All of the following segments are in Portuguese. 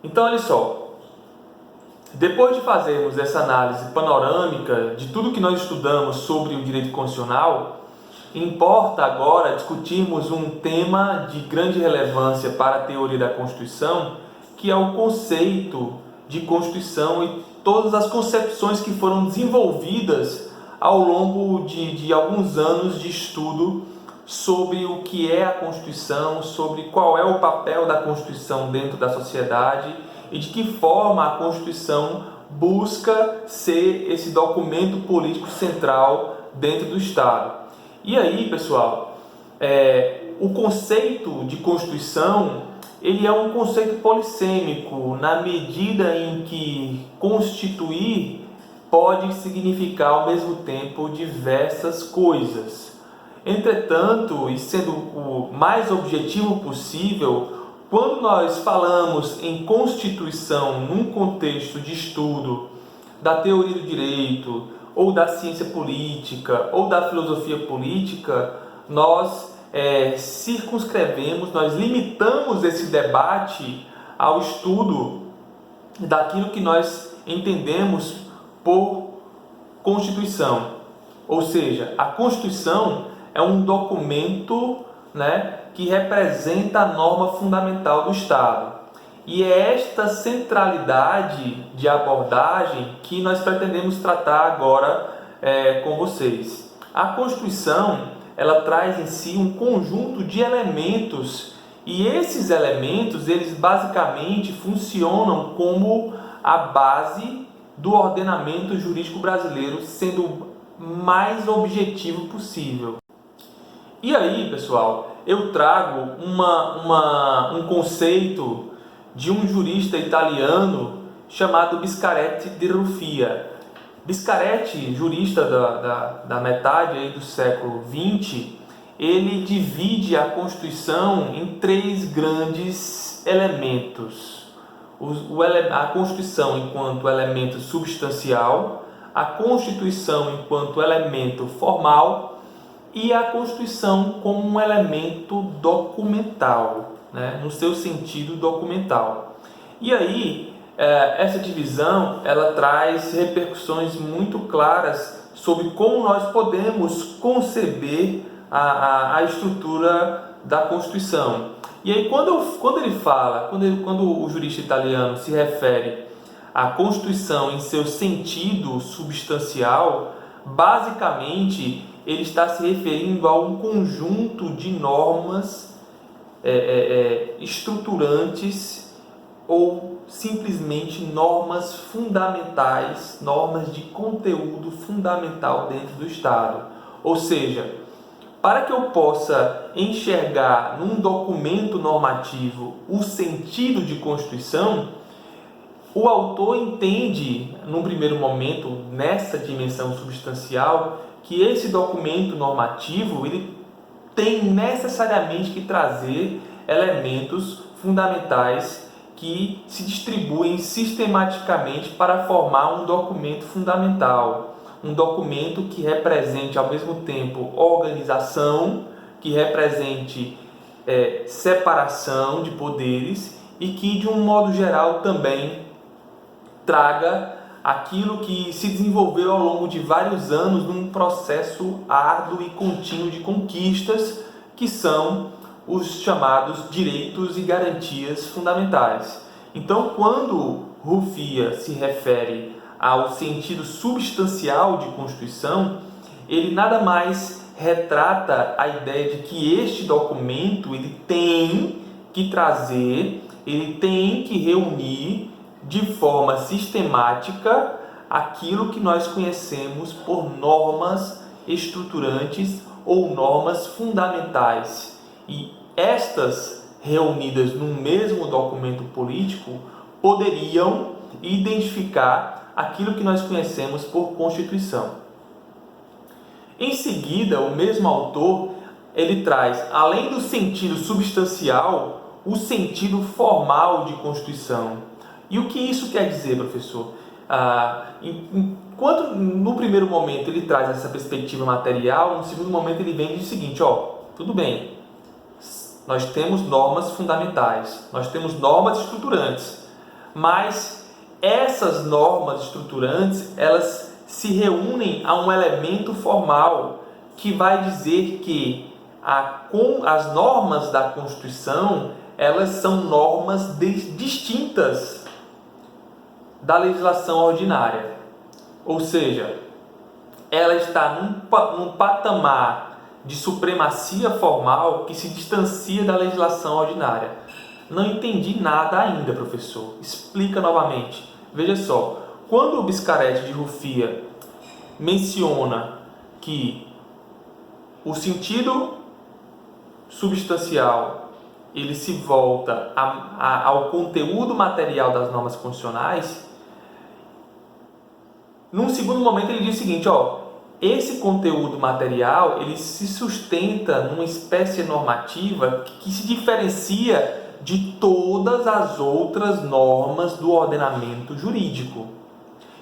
Então, olha só. Depois de fazermos essa análise panorâmica de tudo que nós estudamos sobre o direito constitucional, importa agora discutirmos um tema de grande relevância para a teoria da Constituição, que é o conceito de Constituição e todas as concepções que foram desenvolvidas ao longo de alguns anos de estudo sobre o que é a Constituição, sobre qual é o papel da Constituição dentro da sociedade e de que forma a Constituição busca ser esse documento político central dentro do Estado. E aí, pessoal, o conceito de Constituição, ele é um conceito polissêmico, na medida em que constituir pode significar ao mesmo tempo diversas coisas. Entretanto, e sendo o mais objetivo possível, quando nós falamos em Constituição num contexto de estudo da teoria do direito, ou da ciência política, ou da filosofia política, nós circunscrevemos, nós limitamos esse debate ao estudo daquilo que nós entendemos por Constituição. Ou seja, a Constituição é um documento, que representa a norma fundamental do Estado. E é esta centralidade de abordagem que nós pretendemos tratar agora com vocês. A Constituição, ela traz em si um conjunto de elementos, e esses elementos, eles basicamente funcionam como a base do ordenamento jurídico brasileiro, sendo o mais objetivo possível. E aí, pessoal, eu trago um conceito de um jurista italiano chamado Biscaretti di Ruffia. Biscaretti, jurista da metade aí do século XX, ele divide a Constituição em três grandes elementos. A Constituição enquanto elemento substancial, a Constituição enquanto elemento formal e a Constituição como um elemento documental, no seu sentido documental. E aí, essa divisão, ela traz repercussões muito claras sobre como nós podemos conceber a estrutura da Constituição. E aí, quando ele fala, quando o jurista italiano se refere à Constituição em seu sentido substancial, basicamente ele está se referindo a um conjunto de normas estruturantes ou simplesmente normas fundamentais, normas de conteúdo fundamental dentro do Estado. Ou seja, para que eu possa enxergar num documento normativo o sentido de Constituição, o autor entende, num primeiro momento, nessa dimensão substancial, que esse documento normativo ele tem necessariamente que trazer elementos fundamentais que se distribuem sistematicamente para formar um documento fundamental, um documento que represente ao mesmo tempo organização, que represente separação de poderes e que de um modo geral também traga aquilo que se desenvolveu ao longo de vários anos num processo árduo e contínuo de conquistas, que são os chamados direitos e garantias fundamentais. Então, quando Ruffia se refere ao sentido substancial de Constituição, ele nada mais retrata a ideia de que este documento ele tem que trazer, ele tem que reunir de forma sistemática aquilo que nós conhecemos por normas estruturantes ou normas fundamentais. E estas, reunidas num mesmo documento político, poderiam identificar aquilo que nós conhecemos por Constituição. Em seguida, o mesmo autor, ele traz, além do sentido substancial, o sentido formal de Constituição. E o que isso quer dizer, professor? Enquanto no primeiro momento ele traz essa perspectiva material, no segundo momento ele vem e diz o seguinte, tudo bem, nós temos normas fundamentais, nós temos normas estruturantes, mas essas normas estruturantes, elas se reúnem a um elemento formal que vai dizer que as normas da Constituição, elas são normas distintas da legislação ordinária. Ou seja, ela está num patamar de supremacia formal que se distancia da legislação ordinária. Não entendi nada ainda, professor. Explica novamente. Veja só, quando o Biscarete de Rufia menciona que o sentido substancial ele se volta ao conteúdo material das normas constitucionais, num segundo momento ele diz o seguinte, esse conteúdo material ele se sustenta numa espécie normativa que se diferencia de todas as outras normas do ordenamento jurídico.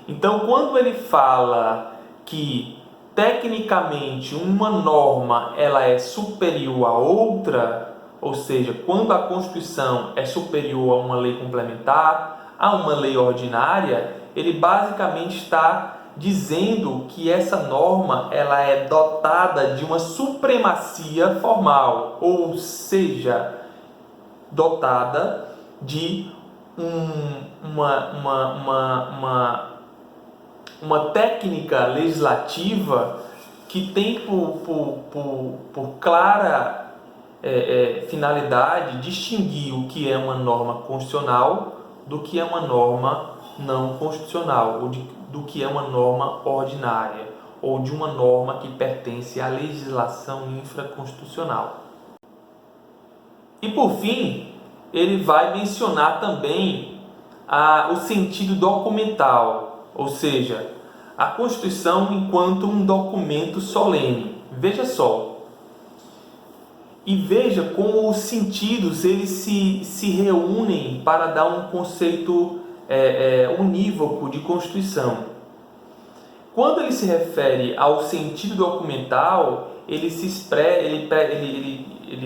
Então, quando ele fala que tecnicamente uma norma ela é superior a outra, ou seja, quando a Constituição é superior a uma lei complementar, a uma lei ordinária, ele basicamente está dizendo que essa norma ela é dotada de uma supremacia formal, ou seja, dotada de uma técnica legislativa que tem por clara finalidade distinguir o que é uma norma constitucional do que é uma norma não constitucional, ou do que é uma norma ordinária, ou de uma norma que pertence à legislação infraconstitucional. E por fim, ele vai mencionar também o sentido documental, ou seja, a Constituição enquanto um documento solene. Veja só, e veja como os sentidos eles se reúnem para dar um conceito unívoco de Constituição. Quando ele se refere ao sentido documental, ele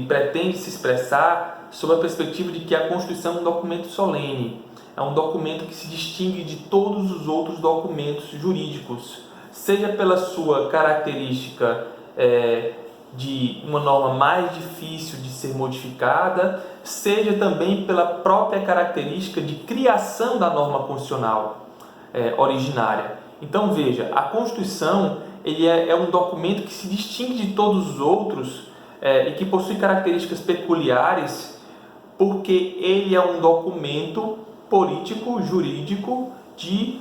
pretende se expressar sob a perspectiva de que a Constituição é um documento solene, é um documento que se distingue de todos os outros documentos jurídicos, seja pela sua característica de uma norma mais difícil de ser modificada, seja também pela própria característica de criação da norma constitucional originária. Então veja, a Constituição ele é um documento que se distingue de todos os outros e que possui características peculiares porque ele é um documento político, jurídico de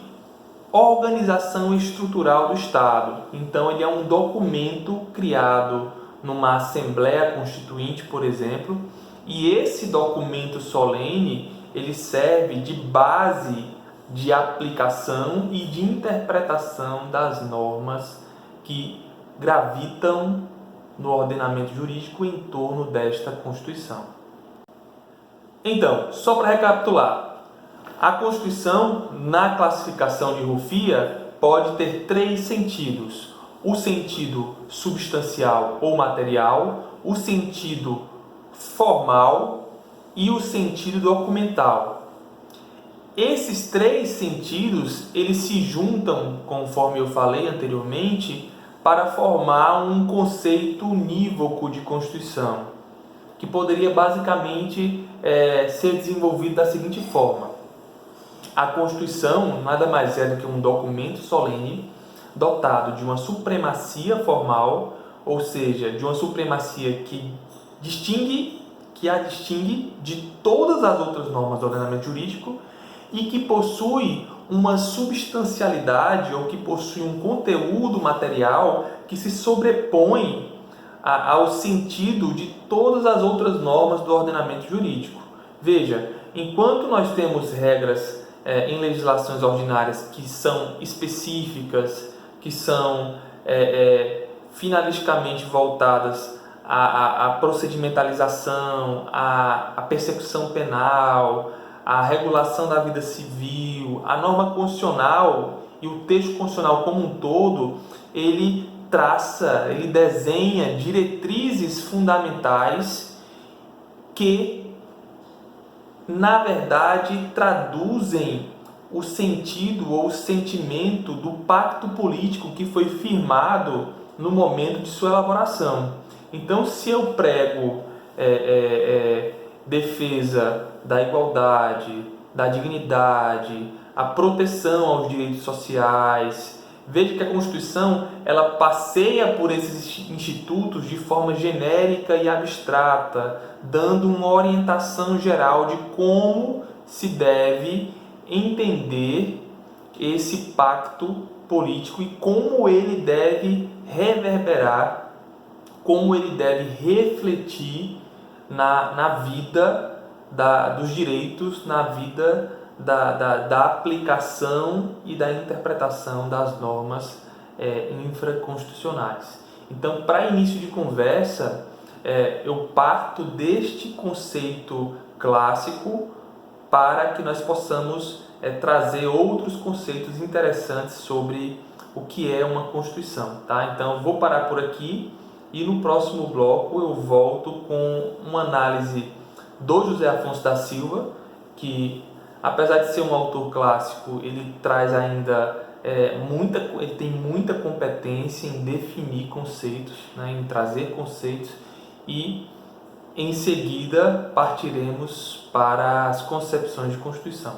organização estrutural do Estado. Então ele é um documento criado numa Assembleia Constituinte, por exemplo, e esse documento solene ele serve de base de aplicação e de interpretação das normas que gravitam no ordenamento jurídico em torno desta Constituição. Então, só para recapitular, a Constituição, na classificação de Rufia, pode ter 3 sentidos: o sentido substancial ou material, o sentido formal e o sentido documental. Esses 3 sentidos, eles se juntam, conforme eu falei anteriormente, para formar um conceito unívoco de Constituição, que poderia basicamente ser desenvolvido da seguinte forma: a Constituição nada mais é do que um documento solene dotado de uma supremacia formal, ou seja, de uma supremacia que a distingue de todas as outras normas do ordenamento jurídico e que possui uma substancialidade ou que possui um conteúdo material que se sobrepõe ao sentido de todas as outras normas do ordenamento jurídico. Veja, enquanto nós temos regras em legislações ordinárias que são específicas, que são finalisticamente voltadas à procedimentalização, à persecução penal, à regulação da vida civil, a norma constitucional e o texto constitucional como um todo, ele desenha diretrizes fundamentais que na verdade, traduzem o sentido ou o sentimento do pacto político que foi firmado no momento de sua elaboração. Então, se eu prego defesa da igualdade, da dignidade, a proteção aos direitos sociais, veja que a Constituição ela passeia por esses institutos de forma genérica e abstrata, dando uma orientação geral de como se deve entender esse pacto político e como ele deve reverberar, como ele deve refletir na vida dos direitos, na vida da aplicação e da interpretação das normas infraconstitucionais. Então, para início de conversa, eu parto deste conceito clássico para que nós possamos trazer outros conceitos interessantes sobre o que é uma Constituição. Tá? Então, eu vou parar por aqui e no próximo bloco eu volto com uma análise do José Afonso da Silva, que apesar de ser um autor clássico, ele traz ainda ele tem muita competência em definir conceitos, né, em trazer conceitos, e em seguida partiremos para as concepções de Constituição.